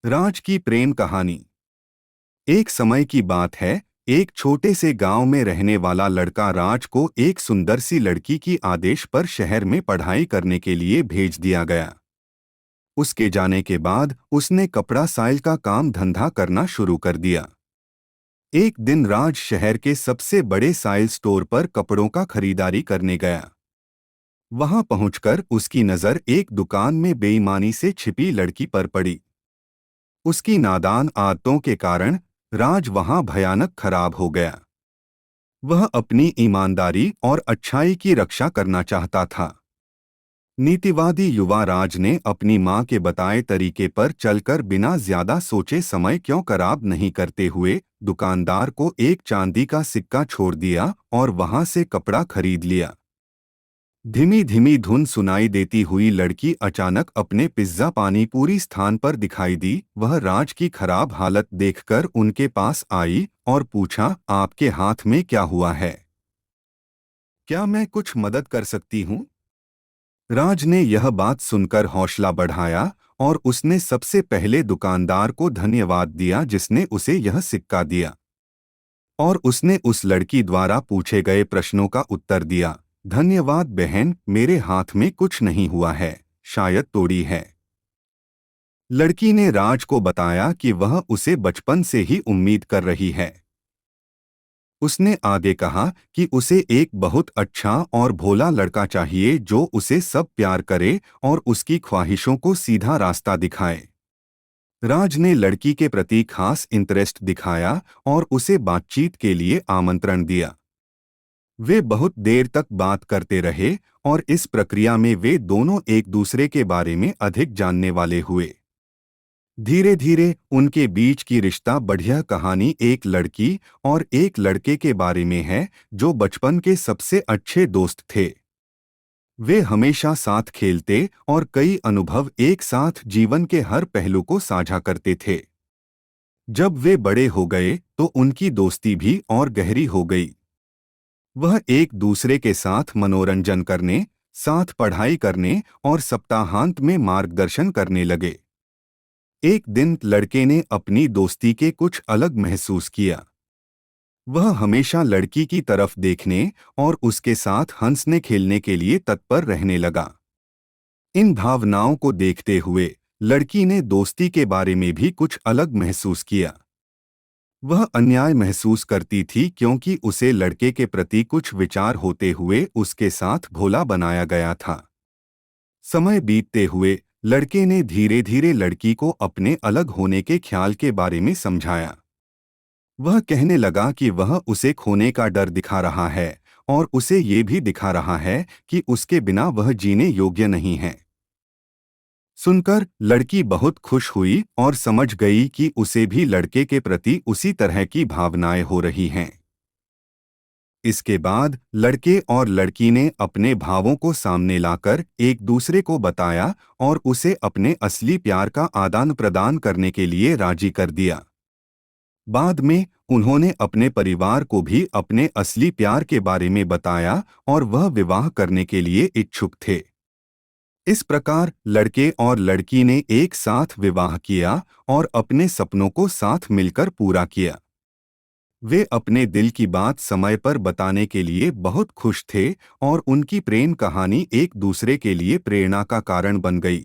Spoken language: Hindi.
राज की प्रेम कहानी। एक समय की बात है। एक छोटे से गांव में रहने वाला लड़का राज को एक सुंदर सी लड़की की आदेश पर शहर में पढ़ाई करने के लिए भेज दिया गया। उसके जाने के बाद उसने कपड़ा साइल का काम धंधा करना शुरू कर दिया। एक दिन राज शहर के सबसे बड़े साइल स्टोर पर कपड़ों का खरीदारी करने गया। वहां पहुंचकर उसकी नज़र एक दुकान में बेईमानी से छिपी लड़की पर पड़ी। उसकी नादान आदतों के कारण राज वहां भयानक खराब हो गया। वह अपनी ईमानदारी और अच्छाई की रक्षा करना चाहता था। नीतिवादी युवा राज ने अपनी मां के बताए तरीके पर चलकर बिना ज्यादा सोचे समय क्यों खराब नहीं करते हुए दुकानदार को एक चांदी का सिक्का छोड़ दिया और वहां से कपड़ा खरीद लिया। धीमी धीमी धुन सुनाई देती हुई लड़की अचानक अपने पिज्जा पानी पूरी स्थान पर दिखाई दी। वह राज की खराब हालत देखकर उनके पास आई और पूछा, आपके हाथ में क्या हुआ है? क्या मैं कुछ मदद कर सकती हूँ? राज ने यह बात सुनकर हौसला बढ़ाया और उसने सबसे पहले दुकानदार को धन्यवाद दिया जिसने उसे यह सिक्का दिया। और उसने उस लड़की द्वारा पूछे गए प्रश्नों का उत्तर दिया। धन्यवाद बहन, मेरे हाथ में कुछ नहीं हुआ है, शायद तोड़ी है। लड़की ने राज को बताया कि वह उसे बचपन से ही उम्मीद कर रही है। उसने आगे कहा कि उसे एक बहुत अच्छा और भोला लड़का चाहिए जो उसे सब प्यार करे और उसकी ख्वाहिशों को सीधा रास्ता दिखाए। राज ने लड़की के प्रति खास इंटरेस्ट दिखाया और उसे बातचीत के लिए आमंत्रण दिया। वे बहुत देर तक बात करते रहे और इस प्रक्रिया में वे दोनों एक दूसरे के बारे में अधिक जानने वाले हुए। धीरे धीरे उनके बीच की रिश्ता बढ़िया कहानी एक लड़की और एक लड़के के बारे में है जो बचपन के सबसे अच्छे दोस्त थे। वे हमेशा साथ खेलते और कई अनुभव एक साथ जीवन के हर पहलू को साझा करते थे। जब वे बड़े हो गए तो उनकी दोस्ती भी और गहरी हो गई। वह एक दूसरे के साथ मनोरंजन करने, साथ पढ़ाई करने और सप्ताहांत में मार्गदर्शन करने लगे। एक दिन लड़के ने अपनी दोस्ती के कुछ अलग महसूस किया। वह हमेशा लड़की की तरफ देखने और उसके साथ हंसने खेलने के लिए तत्पर रहने लगा। इन भावनाओं को देखते हुए लड़की ने दोस्ती के बारे में भी कुछ अलग महसूस किया। वह अन्याय महसूस करती थी क्योंकि उसे लड़के के प्रति कुछ विचार होते हुए उसके साथ भोला बनाया गया था। समय बीतते हुए लड़के ने धीरे धीरे लड़की को अपने अलग होने के ख्याल के बारे में समझाया। वह कहने लगा कि वह उसे खोने का डर दिखा रहा है और उसे ये भी दिखा रहा है कि उसके बिना वह जीने योग्य नहीं है। सुनकर लड़की बहुत खुश हुई और समझ गई कि उसे भी लड़के के प्रति उसी तरह की भावनाएं हो रही हैं। इसके बाद लड़के और लड़की ने अपने भावों को सामने लाकर एक दूसरे को बताया और उसे अपने असली प्यार का आदान प्रदान करने के लिए राजी कर दिया। बाद में उन्होंने अपने परिवार को भी अपने असली प्यार के बारे में बताया और वह विवाह करने के लिए इच्छुक थे। इस प्रकार लड़के और लड़की ने एक साथ विवाह किया और अपने सपनों को साथ मिलकर पूरा किया। वे अपने दिल की बात समय पर बताने के लिए बहुत खुश थे और उनकी प्रेम कहानी एक दूसरे के लिए प्रेरणा का कारण बन गई।